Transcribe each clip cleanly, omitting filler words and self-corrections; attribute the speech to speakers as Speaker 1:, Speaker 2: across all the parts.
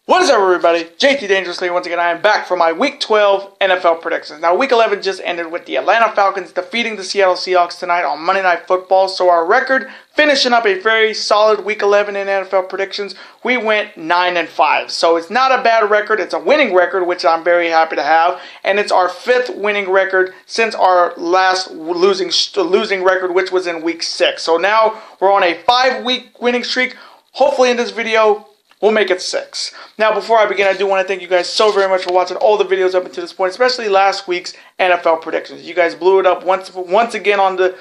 Speaker 1: What is up, everybody? JT Dangerously. Once again, I am back for my Week 12 NFL predictions. Now, Week 11 just ended with the Atlanta Falcons defeating the Seattle Seahawks tonight on Monday Night Football. So our record, finishing up a very solid Week 11 in NFL predictions, we went 9-5. So it's not a bad record. It's a winning record, which I'm very happy to have. And it's our 5th winning record since our last losing record, which was in Week 6. So now we're on a 5-week winning streak. Hopefully in this video, we'll make it 6. Now, before I begin, I do want to thank you guys so very much for watching all the videos up until this point, especially last week's NFL predictions. You guys blew it up once again on the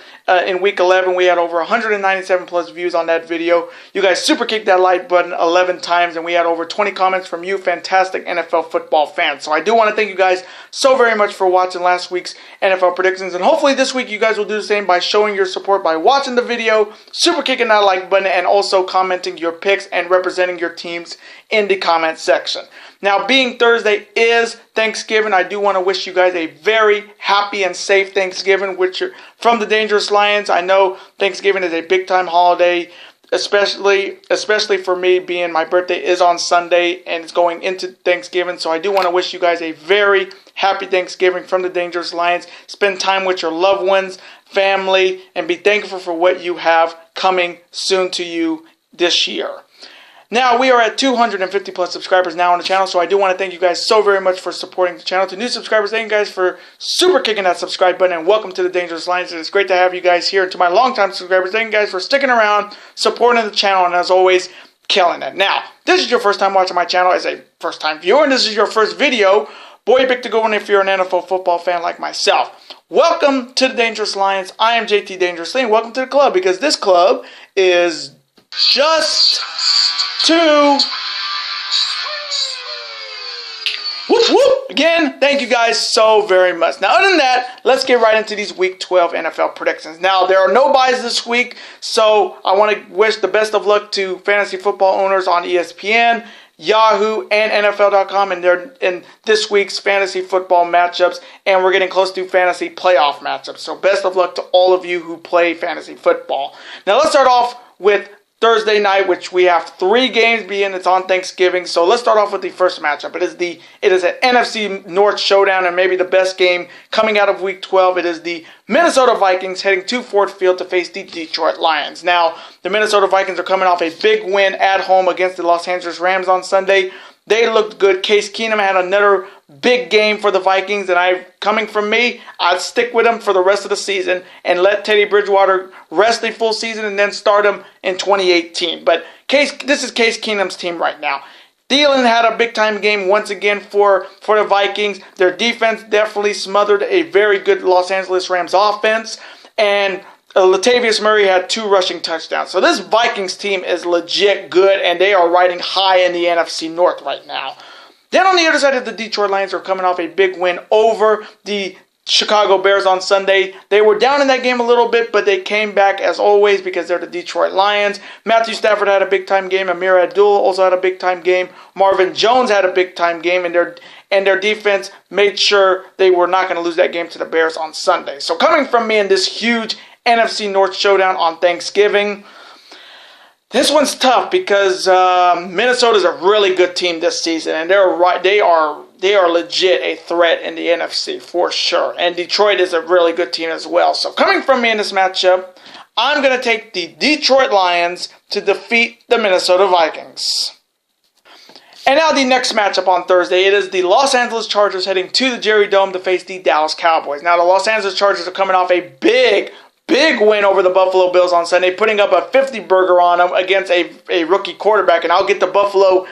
Speaker 1: in Week 11. We had over 197 plus views on that video. You guys super kicked that like button 11 times, and we had over 20 comments from you fantastic NFL football fans. So I do want to thank you guys so very much for watching last week's NFL predictions, and hopefully this week you guys will do the same by showing your support by watching the video, super kicking that like button, and also commenting your picks and representing your teams in the comment section. Now, being Thursday is Thanksgiving, I do want to wish you guys a very happy and safe Thanksgiving from the Dangerous Lions. I know Thanksgiving is a big time holiday, especially for me, being my birthday is on Sunday and it's going into Thanksgiving. So I do want to wish you guys a very happy Thanksgiving from the Dangerous Lions. Spend time with your loved ones, family, and be thankful for what you have coming soon to you this year. Now, we are at 250 plus subscribers now on the channel, so I do want to thank you guys so very much for supporting the channel. To new subscribers, thank you guys for super kicking that subscribe button, and welcome to the Dangerous Lions. It's great to have you guys here. And to my longtime subscribers, thank you guys for sticking around, supporting the channel, and as always, killing it. Now, this is your first time watching my channel as a first time viewer, and this is your first video. Boy, you picked a good one if you're an NFL football fan like myself. Welcome to the Dangerous Lions. I am JT Dangerously, and welcome to the club, because this club is just to whoop whoop. Again, thank you guys so very much. Now, other than that, let's get right into these Week 12 NFL predictions. Now, there are no buys this week, so I want to wish the best of luck to fantasy football owners on ESPN, Yahoo, and NFL.com in this week's fantasy football matchups, and we're getting close to fantasy playoff matchups. So best of luck to all of you who play fantasy football. Now, let's start off with Thursday night, which we have 3 games being it's on Thanksgiving. So let's start off with the first matchup. It is an NFC North showdown and maybe the best game coming out of Week 12. It is the Minnesota Vikings heading to Ford Field to face the Detroit Lions. Now, the Minnesota Vikings are coming off a big win at home against the Los Angeles Rams on Sunday. They looked good. Case Keenum had another big game for the Vikings, and coming from me, I'd stick with him for the rest of the season and let Teddy Bridgewater rest a full season and then start him in 2018. But this is Case Keenum's team right now. Thielen had a big-time game once again for the Vikings. Their defense definitely smothered a very good Los Angeles Rams offense, and Latavius Murray had 2 rushing touchdowns. So this Vikings team is legit good, and they are riding high in the NFC North right now. Then on the other side of the Detroit Lions are coming off a big win over the Chicago Bears on Sunday. They were down in that game a little bit, but they came back as always because they're the Detroit Lions. Matthew Stafford had a big-time game. Amir Abdul also had a big-time game. Marvin Jones had a big-time game, and their defense made sure they were not going to lose that game to the Bears on Sunday. So coming from me in this huge NFC North showdown on Thanksgiving, this one's tough because Minnesota's a really good team this season, and they are legit a threat in the NFC for sure. And Detroit is a really good team as well. So coming from me in this matchup, I'm going to take the Detroit Lions to defeat the Minnesota Vikings. And now the next matchup on Thursday, it is the Los Angeles Chargers heading to the Jerry Dome to face the Dallas Cowboys. Now the Los Angeles Chargers are coming off a big win over the Buffalo Bills on Sunday, putting up a 50-burger on them against a rookie quarterback. And I'll get to Buffalo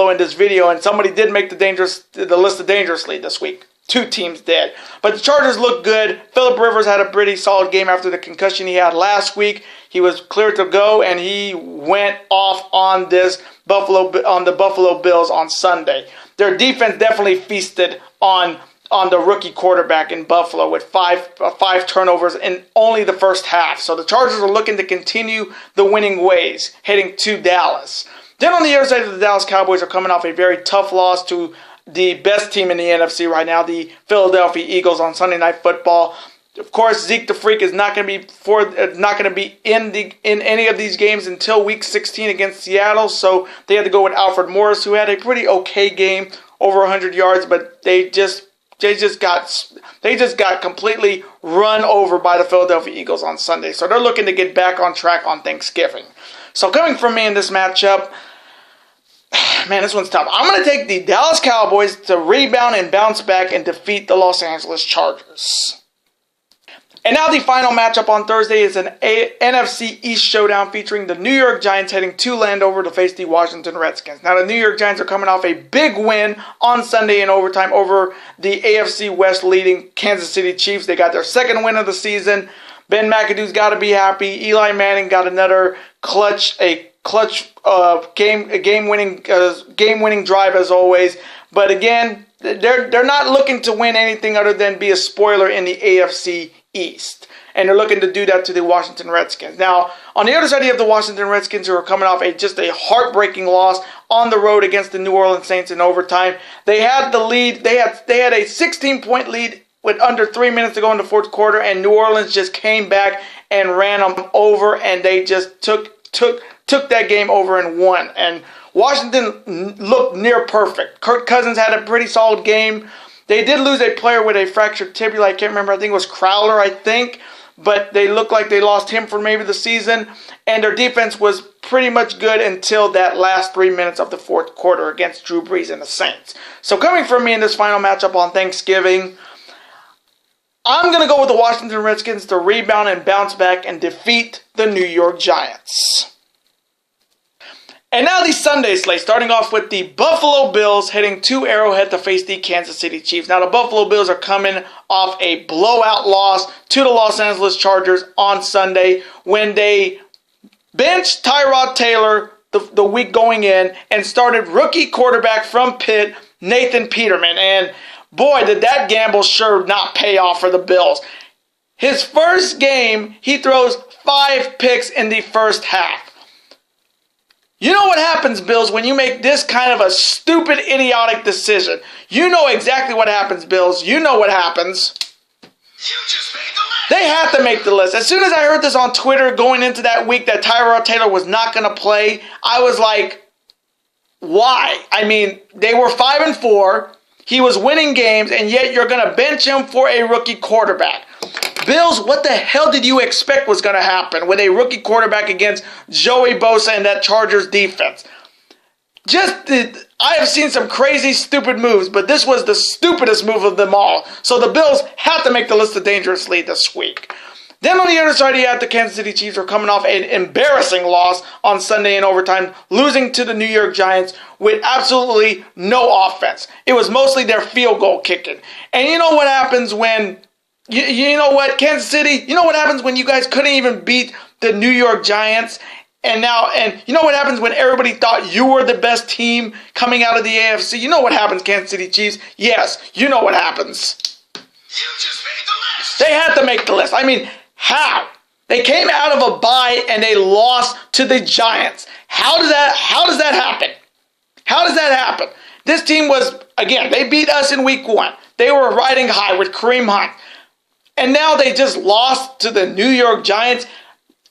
Speaker 1: in this video. And somebody did make the list of dangerously this week. 2 teams did. But the Chargers look good. Phillip Rivers had a pretty solid game after the concussion he had last week. He was cleared to go, and he went off on the Buffalo Bills on Sunday. Their defense definitely feasted on the rookie quarterback in Buffalo with five turnovers in only the first half. So the Chargers are looking to continue the winning ways heading to Dallas. Then on the other side of the Dallas Cowboys are coming off a very tough loss to the best team in the NFC right now, the Philadelphia Eagles, on Sunday Night Football. Of course, Zeke the Freak is not going to be in any of these games until Week 16 against Seattle. So they had to go with Alfred Morris, who had a pretty okay game, over 100 yards, but they just got completely run over by the Philadelphia Eagles on Sunday. So they're looking to get back on track on Thanksgiving. So coming from me in this matchup, man, this one's tough. I'm going to take the Dallas Cowboys to rebound and bounce back and defeat the Los Angeles Chargers. And now the final matchup on Thursday is an NFC East showdown featuring the New York Giants heading to Landover to face the Washington Redskins. Now the New York Giants are coming off a big win on Sunday in overtime over the AFC West leading Kansas City Chiefs. They got their second win of the season. Ben McAdoo's got to be happy. Eli Manning got another game-winning drive as always. But again, they're not looking to win anything other than be a spoiler in the AFC East. And they're looking to do that to the Washington Redskins. Now, on the other side, you have the Washington Redskins, who are coming off just a heartbreaking loss on the road against the New Orleans Saints in overtime. They had the lead. They had a 16-point lead with under 3 minutes to go in the fourth quarter, and New Orleans just came back and ran them over, and they just took that game over and won. And Washington looked near perfect. Kirk Cousins had a pretty solid game. They did lose a player with a fractured tibia. I can't remember. I think it was Crowler, But they looked like they lost him for maybe the season. And their defense was pretty much good until that last 3 minutes of the fourth quarter against Drew Brees and the Saints. So coming from me in this final matchup on Thanksgiving, I'm going to go with the Washington Redskins to rebound and bounce back and defeat the New York Giants. And now the Sunday slate, starting off with the Buffalo Bills heading to Arrowhead to face the Kansas City Chiefs. Now the Buffalo Bills are coming off a blowout loss to the Los Angeles Chargers on Sunday when they benched Tyrod Taylor the week going in and started rookie quarterback from Pitt, Nathan Peterman. And boy, did that gamble sure not pay off for the Bills. His first game, he throws 5 picks in the first half. You know what happens, Bills, when you make this kind of a stupid, idiotic decision. You know exactly what happens, Bills. You know what happens. You just made the list. They have to make the list. As soon as I heard this on Twitter going into that week that Tyrod Taylor was not going to play, I was like, why? I mean, they were 5-4. He was winning games, and yet you're going to bench him for a rookie quarterback. Bills, what the hell did you expect was going to happen with a rookie quarterback against Joey Bosa and that Chargers defense? I have seen some crazy, stupid moves, but this was the stupidest move of them all. So the Bills have to make the list of dangerously this week. Then on the other side, you have the Kansas City Chiefs, who are coming off an embarrassing loss on Sunday in overtime, losing to the New York Giants with absolutely no offense. It was mostly their field goal kicking. And you know what happens when... You know what, Kansas City, you know what happens when you guys couldn't even beat the New York Giants? And you know what happens when everybody thought you were the best team coming out of the AFC? You know what happens, Kansas City Chiefs? Yes, you know what happens. You just made the list. They had to make the list. I mean, how? They came out of a bye and they lost to the Giants. How does that happen? How does that happen? This team was, again, they beat us in week 1. They were riding high with Kareem Hunt. And now they just lost to the New York Giants.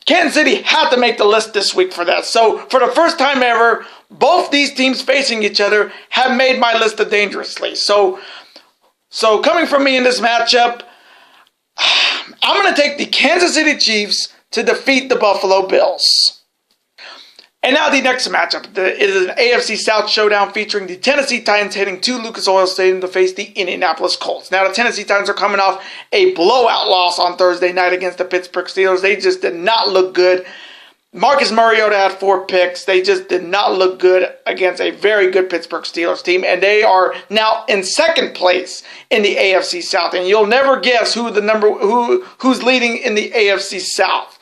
Speaker 1: Kansas City had to make the list this week for that. So for the first time ever, both these teams facing each other have made my list of dangerously. So coming from me in this matchup, I'm going to take the Kansas City Chiefs to defeat the Buffalo Bills. And now the next matchup is an AFC South showdown featuring the Tennessee Titans heading to Lucas Oil Stadium to face the Indianapolis Colts. Now the Tennessee Titans are coming off a blowout loss on Thursday night against the Pittsburgh Steelers. They just did not look good. Marcus Mariota had 4 picks. They just did not look good against a very good Pittsburgh Steelers team. And they are now in second place in the AFC South. And you'll never guess who's leading in the AFC South.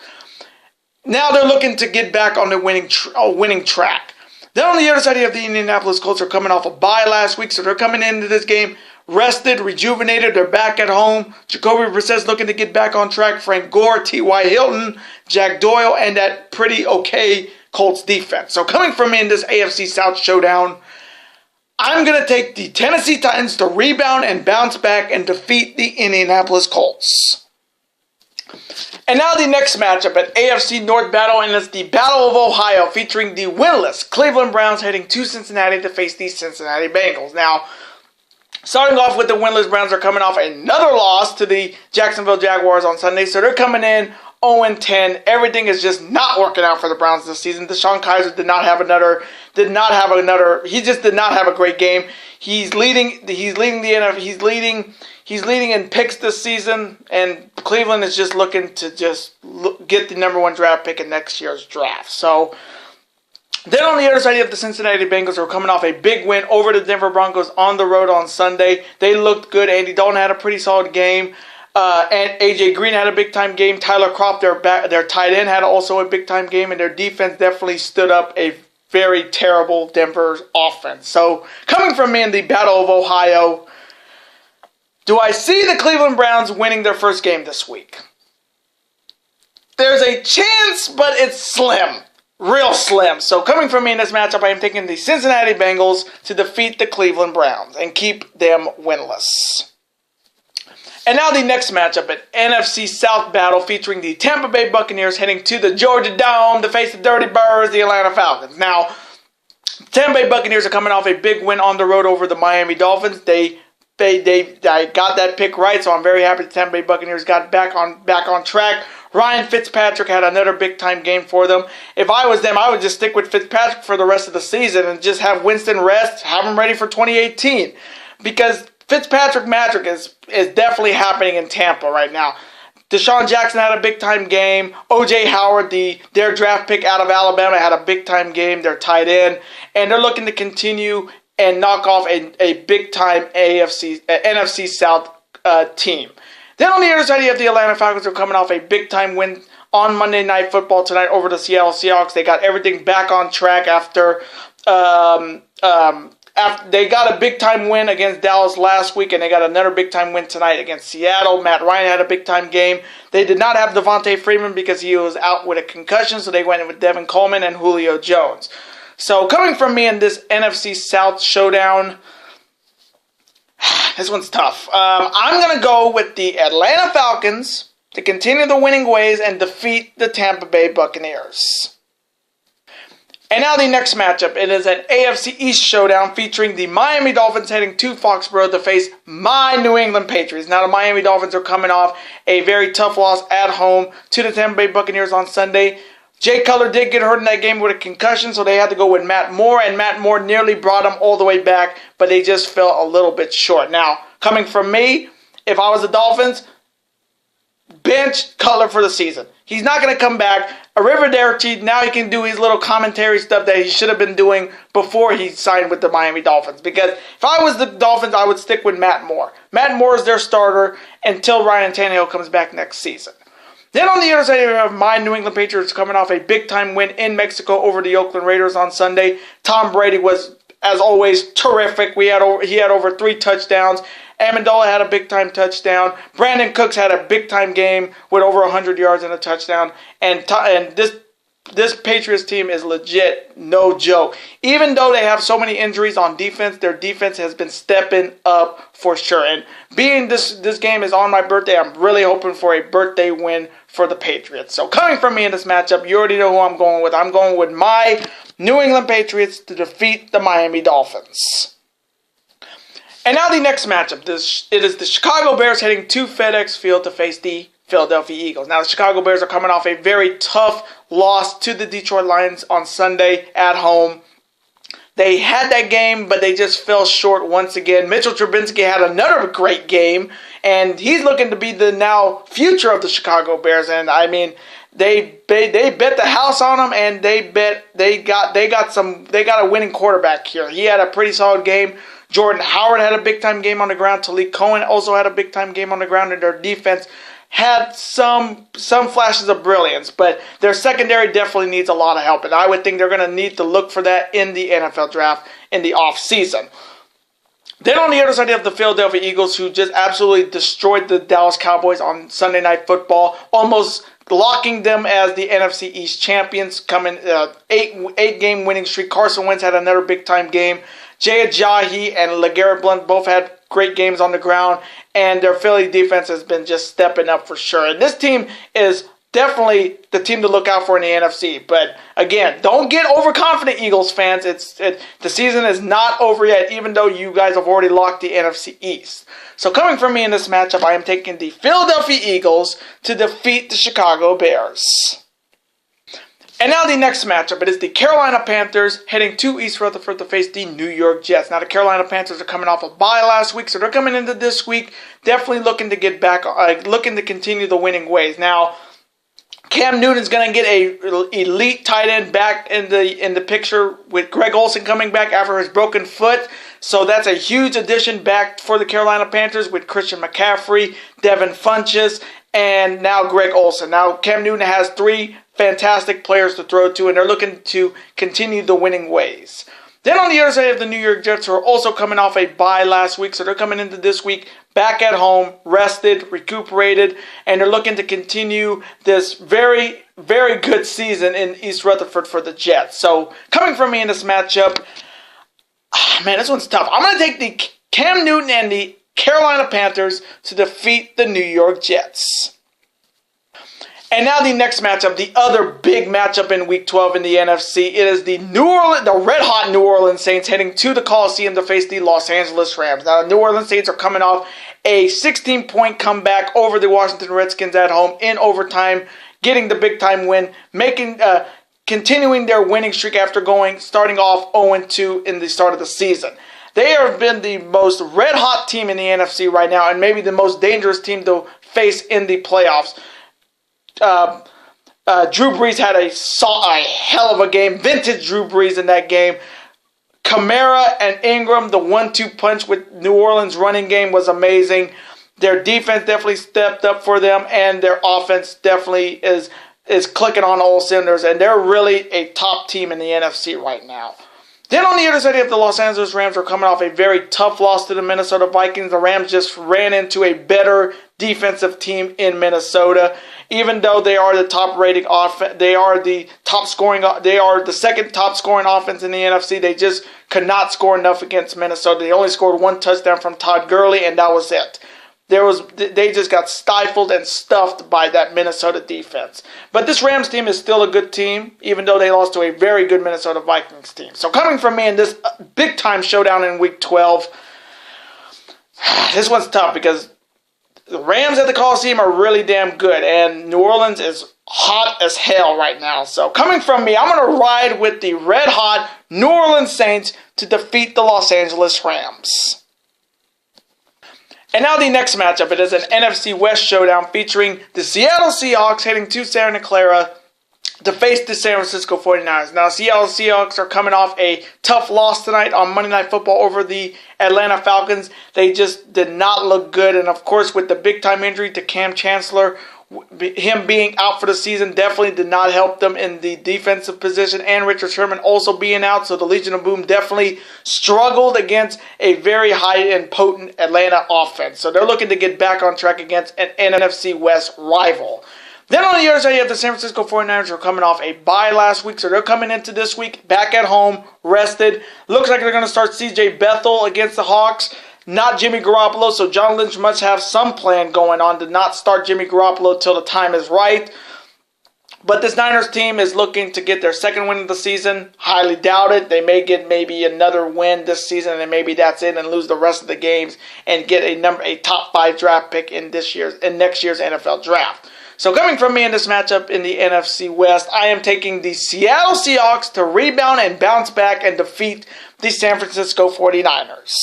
Speaker 1: Now they're looking to get back on the winning track. Then on the other side, you have the Indianapolis Colts are coming off a bye last week, so they're coming into this game rested, rejuvenated. They're back at home. Jacoby Brissett's looking to get back on track. Frank Gore, T.Y. Hilton, Jack Doyle, and that pretty okay Colts defense. So coming from me in this AFC South showdown, I'm going to take the Tennessee Titans to rebound and bounce back and defeat the Indianapolis Colts. And now the next matchup, an AFC North battle, and it's the Battle of Ohio featuring the winless Cleveland Browns heading to Cincinnati to face the Cincinnati Bengals. Now, starting off with the winless Browns are coming off another loss to the Jacksonville Jaguars on Sunday, so they're coming in 0-10. Everything is just not working out for the Browns this season. Deshaun Kaiser did not have a great game. He's leading in picks this season, and Cleveland is just looking to get the number 1 draft pick in next year's draft. So then on the other side, you have the Cincinnati Bengals, who are coming off a big win over the Denver Broncos on the road on Sunday. They looked good. Andy Dalton had a pretty solid game. And A.J. Green had a big-time game. Tyler Kropp, their tight end, had also a big-time game. And their defense definitely stood up a very terrible Denver offense. So, coming from me in the Battle of Ohio, do I see the Cleveland Browns winning their first game this week? There's a chance, but it's slim. Real slim. So, coming from me in this matchup, I am taking the Cincinnati Bengals to defeat the Cleveland Browns and keep them winless. And now the next matchup, an NFC South battle featuring the Tampa Bay Buccaneers heading to the Georgia Dome to face the Dirty Birds, the Atlanta Falcons. Now, Tampa Bay Buccaneers are coming off a big win on the road over the Miami Dolphins. They got that pick right, so I'm very happy the Tampa Bay Buccaneers got back on track. Ryan Fitzpatrick had another big-time game for them. If I was them, I would just stick with Fitzpatrick for the rest of the season and just have Winston rest, have him ready for 2018. Because Fitzpatrick magic is definitely happening in Tampa right now. Deshaun Jackson had a big-time game. O.J. Howard, their draft pick out of Alabama, had a big-time game. They're tight end. And they're looking to continue and knock off a big-time NFC South team. Then on the other side, you have the Atlanta Falcons, who are coming off a big-time win on Monday Night Football tonight over the Seattle Seahawks. They got everything back on track after they got a big-time win against Dallas last week, and they got another big-time win tonight against Seattle. Matt Ryan had a big-time game. They did not have Devontae Freeman because he was out with a concussion, so they went in with Devin Coleman and Julio Jones. So coming from me in this NFC South showdown, this one's tough. I'm going to go with the Atlanta Falcons to continue the winning ways and defeat the Tampa Bay Buccaneers. And now the next matchup, it is an AFC East showdown featuring the Miami Dolphins heading to Foxborough to face my New England Patriots. Now the Miami Dolphins are coming off a very tough loss at home to the Tampa Bay Buccaneers on Sunday. Jay Cutler did get hurt in that game with a concussion, so they had to go with Matt Moore, and Matt Moore nearly brought them all the way back, but they just fell a little bit short. Now, coming from me, if I was the Dolphins, bench Cutler for the season. He's not going to come back. Arrivederci, now he can do his little commentary stuff that he should have been doing before he signed with the Miami Dolphins. Because if I was the Dolphins, I would stick with Matt Moore. Matt Moore is their starter until Ryan Tannehill comes back next season. Then on the other side, you have my New England Patriots coming off a big-time win in Mexico over the Oakland Raiders on Sunday. Tom Brady was, as always, terrific. He had over 3 touchdowns. Amendola had a big-time touchdown. Brandon Cooks had a big-time game with over 100 yards and a touchdown. And this Patriots team is legit, no joke. Even though they have so many injuries on defense, their defense has been stepping up for sure. And being this game is on my birthday, I'm really hoping for a birthday win for the Patriots. So coming from me in this matchup, you already know who I'm going with. I'm going with my New England Patriots to defeat the Miami Dolphins. And now the next matchup. It is the Chicago Bears heading to FedEx Field to face the Philadelphia Eagles. Now the Chicago Bears are coming off a very tough loss to the Detroit Lions on Sunday at home. They had that game, but they just fell short once again. Mitchell Trubisky had another great game, and he's looking to be the now future of the Chicago Bears. And I mean, they bet the house on him, and they got a winning quarterback here. He had a pretty solid game. Jordan Howard had a big-time game on the ground. Talik Cohen also had a big-time game on the ground, and their defense had some flashes of brilliance, but their secondary definitely needs a lot of help, and I would think they're going to need to look for that in the NFL draft in the offseason. Then on the other side, you have the Philadelphia Eagles, who just absolutely destroyed the Dallas Cowboys on Sunday Night Football, almost locking them as the NFC East champions, coming eight-game winning streak. Carson Wentz had another big-time game. Jay Ajayi and LeGarrette Blount both had great games on the ground, and their Philly defense has been just stepping up for sure. And this team is definitely the team to look out for in the NFC. But again, don't get overconfident, Eagles fans. The season is not over yet, even though you guys have already locked the NFC East. So coming from me in this matchup, I am taking the Philadelphia Eagles to defeat the Chicago Bears. And now the next matchup, it is the Carolina Panthers heading to East Rutherford to face the New York Jets. Now the Carolina Panthers are coming off a bye last week, so they're coming into this week definitely looking to get back, looking to continue the winning ways. Now, Cam Newton's going to get a elite tight end back in the picture with Greg Olsen coming back after his broken foot. So that's a huge addition back for the Carolina Panthers with Christian McCaffrey, Devin Funchess, and now Greg Olsen. Now Cam Newton has 3 fantastic players to throw to, and they're looking to continue the winning ways. Then on the other side of the New York Jets, who are also coming off a bye last week, so they're coming into this week back at home, rested, recuperated, and they're looking to continue this very, very good season in East Rutherford for the Jets. So coming from me in this matchup, man, this one's tough. I'm going to take the Cam Newton and the Carolina Panthers to defeat the New York Jets. And now the next matchup, the other big matchup in Week 12 in the NFC. It is the red-hot New Orleans Saints heading to the Coliseum to face the Los Angeles Rams. Now, the New Orleans Saints are coming off a 16-point comeback over the Washington Redskins at home in overtime, getting the big-time win, continuing their winning streak after starting off 0-2 in the start of the season. They have been the most red-hot team in the NFC right now, and maybe the most dangerous team to face in the playoffs. Drew Brees had a hell of a game. Vintage Drew Brees in that game. Kamara and Ingram, the 1-2 punch with New Orleans running game was amazing. Their defense definitely stepped up for them, and their offense definitely is clicking on all cylinders, and they're really a top team in the NFC right now. Then on the other side, you have the Los Angeles Rams are coming off a very tough loss to the Minnesota Vikings. The Rams just ran into a better defensive team in Minnesota. Even though they are the top rated offense, they are the second top scoring offense in the NFC. They just could not score enough against Minnesota. They only scored 1 touchdown from Todd Gurley, and that was it. They just got stifled and stuffed by that Minnesota defense. But this Rams team is still a good team, even though they lost to a very good Minnesota Vikings team. So coming from me in this big-time showdown in Week 12, this one's tough because the Rams at the Coliseum are really damn good, and New Orleans is hot as hell right now. So coming from me, I'm going to ride with the red-hot New Orleans Saints to defeat the Los Angeles Rams. And now the next matchup, it is an NFC West showdown featuring the Seattle Seahawks heading to Santa Clara to face the San Francisco 49ers. Now, Seattle Seahawks are coming off a tough loss tonight on Monday Night Football over the Atlanta Falcons. They just did not look good, and of course, with the big-time injury to Cam Chancellor, him being out for the season definitely did not help them in the defensive position, and Richard Sherman also being out, so the Legion of Boom definitely struggled against a very high and potent Atlanta offense. So they're looking to get back on track against an NFC West rival. Then on the other side, you have the San Francisco 49ers who are coming off a bye last week, so they're coming into this week back at home, rested. Looks like they're going to start C.J. Bethel against the Hawks. Not Jimmy Garoppolo, so John Lynch must have some plan going on to not start Jimmy Garoppolo till the time is right. But this Niners team is looking to get their second win of the season. Highly doubt it. They may get maybe another win this season, and maybe that's it, and lose the rest of the games and get a top 5 draft pick in next year's NFL draft. So coming from me in this matchup in the NFC West, I am taking the Seattle Seahawks to rebound and bounce back and defeat the San Francisco 49ers.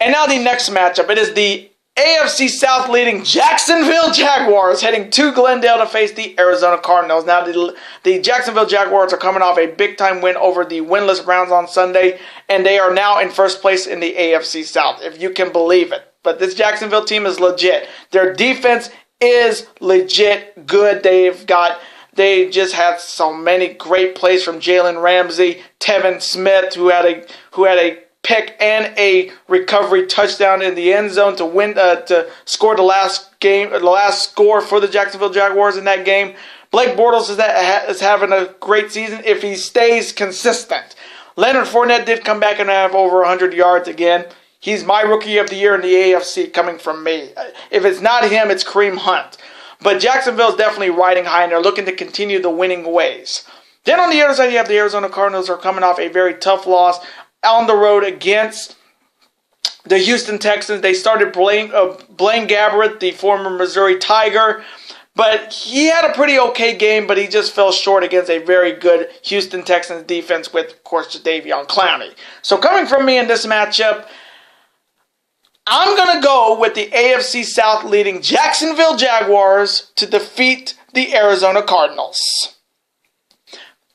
Speaker 1: And now the next matchup, it is the AFC South leading Jacksonville Jaguars heading to Glendale to face the Arizona Cardinals. Now the Jacksonville Jaguars are coming off a big-time win over the winless Browns on Sunday, and they are now in first place in the AFC South, if you can believe it. But this Jacksonville team is legit. Their defense is legit good. They just had so many great plays from Jalen Ramsey, Tevin Smith, who had a pick and a recovery touchdown in the end zone to win, to score the last score for the Jacksonville Jaguars in that game. Blake Bortles is having a great season if he stays consistent. Leonard Fournette did come back and have over 100 yards again. He's my rookie of the year in the AFC coming from me. If it's not him, it's Kareem Hunt. But Jacksonville's definitely riding high, and they're looking to continue the winning ways. Then on the other side, you have the Arizona Cardinals, who are coming off a very tough loss on the road against the Houston Texans. They started Blaine Gabbert, the former Missouri Tiger, but he had a pretty okay game, but he just fell short against a very good Houston Texans defense with, of course, Jadeveon Clowney. So coming from me in this matchup, I'm going to go with the AFC South leading Jacksonville Jaguars to defeat the Arizona Cardinals.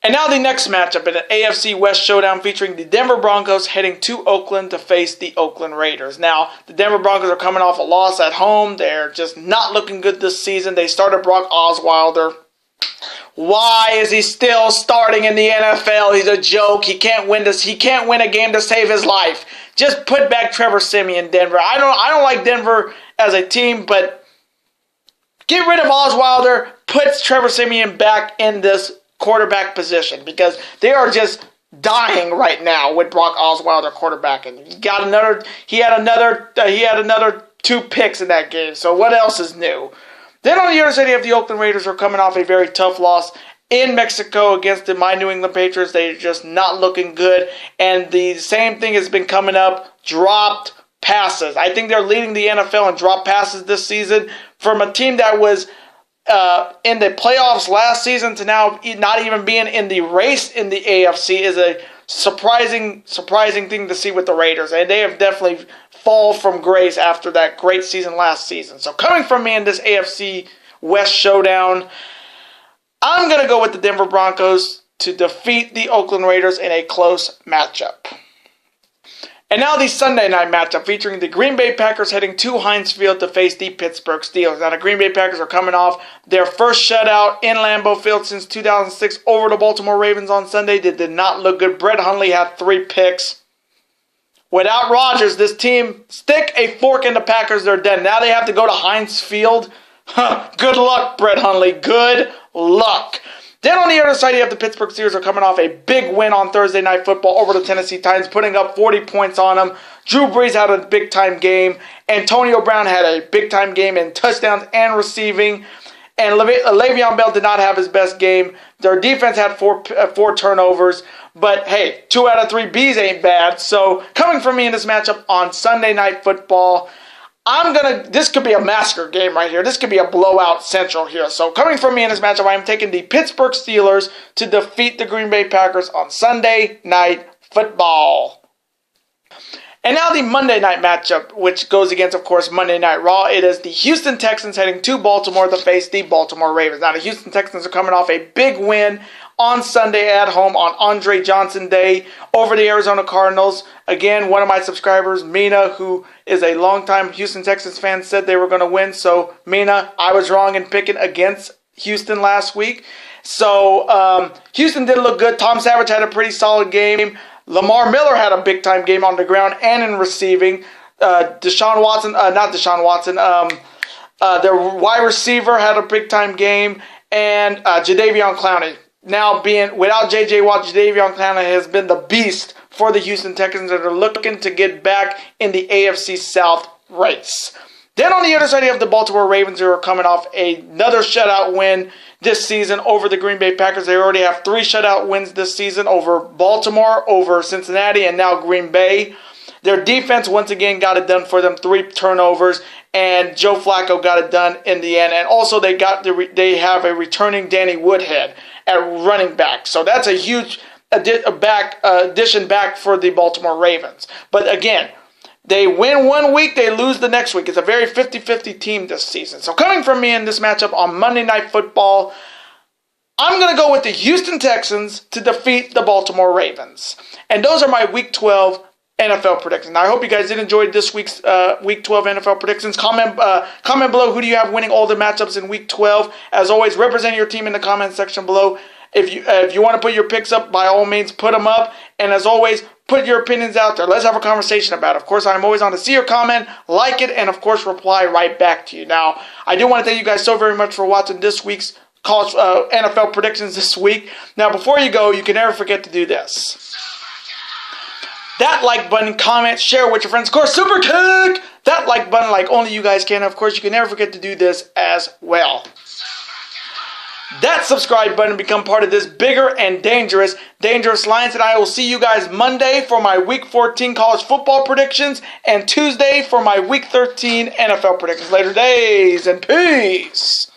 Speaker 1: And now the next matchup in an AFC West showdown featuring the Denver Broncos heading to Oakland to face the Oakland Raiders. Now, the Denver Broncos are coming off a loss at home. They're just not looking good this season. They started Brock Osweiler. Why is he still starting in the NFL? He's a joke. He can't win this. He can't win a game to save his life. Just put back Trevor Siemian, Denver. I don't like Denver as a team, but get rid of Osweiler. Put Trevor Siemian back in this quarterback position because they are just dying right now with Brock Osweiler quarterbacking. He had another 2 picks in that game. So what else is new? Then on the other side, you have the Oakland Raiders, who are coming off a very tough loss in Mexico against my New England Patriots. They're just not looking good. And the same thing has been coming up, dropped passes. I think they're leading the NFL in dropped passes this season from a team that was in the playoffs last season to now not even being in the race in the AFC is a surprising thing to see with the Raiders. And they have definitely fall from grace after that great season last season. So coming from me in this AFC West showdown, I'm going to go with the Denver Broncos to defeat the Oakland Raiders in a close matchup. And now the Sunday night matchup featuring the Green Bay Packers heading to Heinz Field to face the Pittsburgh Steelers. Now the Green Bay Packers are coming off their first shutout in Lambeau Field since 2006 over the Baltimore Ravens on Sunday. They did not look good. Brett Hundley had 3 picks. Without Rodgers, this team, stick a fork in the Packers, they're dead. Now they have to go to Heinz Field. Good luck, Brett Hundley. Good luck. Then on the other side, you have the Pittsburgh Steelers are coming off a big win on Thursday Night Football over the Tennessee Titans, putting up 40 points on them. Drew Brees had a big-time game. Antonio Brown had a big-time game in touchdowns and receiving. And Le'Veon Bell did not have his best game. Their defense had four turnovers. But, hey, 2 out of 3 Bs ain't bad. So, coming from me in this matchup on Sunday Night Football, this could be a massacre game right here. This could be a blowout central here. So coming from me in this matchup, I am taking the Pittsburgh Steelers to defeat the Green Bay Packers on Sunday Night Football. And now the Monday night matchup, which goes against, of course, Monday Night Raw. It is the Houston Texans heading to Baltimore to face the Baltimore Ravens. Now the Houston Texans are coming off a big win on Sunday at home on Andre Johnson Day over the Arizona Cardinals. Again, one of my subscribers, Mina, who is a longtime Houston Texans fan, said they were going to win. So, Mina, I was wrong in picking against Houston last week. So, Houston did look good. Tom Savage had a pretty solid game. Lamar Miller had a big-time game on the ground and in receiving. Their wide receiver had a big-time game. And Jadeveon Clowney. Now, being without J.J. Watt, Jadeveon Clowney has been the beast for the Houston Texans that are looking to get back in the AFC South race. Then on the other side, you have the Baltimore Ravens, who are coming off another shutout win this season over the Green Bay Packers. They already have 3 shutout wins this season over Baltimore, over Cincinnati, and now Green Bay. Their defense once again got it done for them, 3 turnovers, and Joe Flacco got it done in the end. And also they have a returning Danny Woodhead at running back. So that's a huge addition back for the Baltimore Ravens. But again, they win one week, they lose the next week. It's a very 50-50 team this season. So coming from me in this matchup on Monday Night Football, I'm going to go with the Houston Texans to defeat the Baltimore Ravens. And those are my Week 12 NFL predictions. Now, I hope you guys did enjoy this week's Week 12 NFL predictions. Comment below, who do you have winning all the matchups in Week 12. As always, represent your team in the comment section below. If you want to put your picks up, by all means, put them up. And as always, put your opinions out there. Let's have a conversation about it. Of course, I'm always on to see your comment, like it, and of course, reply right back to you. Now, I do want to thank you guys so very much for watching this week's college NFL predictions this week. Now, before you go, you can never forget to do this. That like button, comment, share with your friends. Of course, super kick that like button like only you guys can. Of course, you can never forget to do this as well. That subscribe button, become part of this bigger and dangerous Lions. And I will see you guys Monday for my Week 14 college football predictions and Tuesday for my Week 13 NFL predictions. Later days and peace.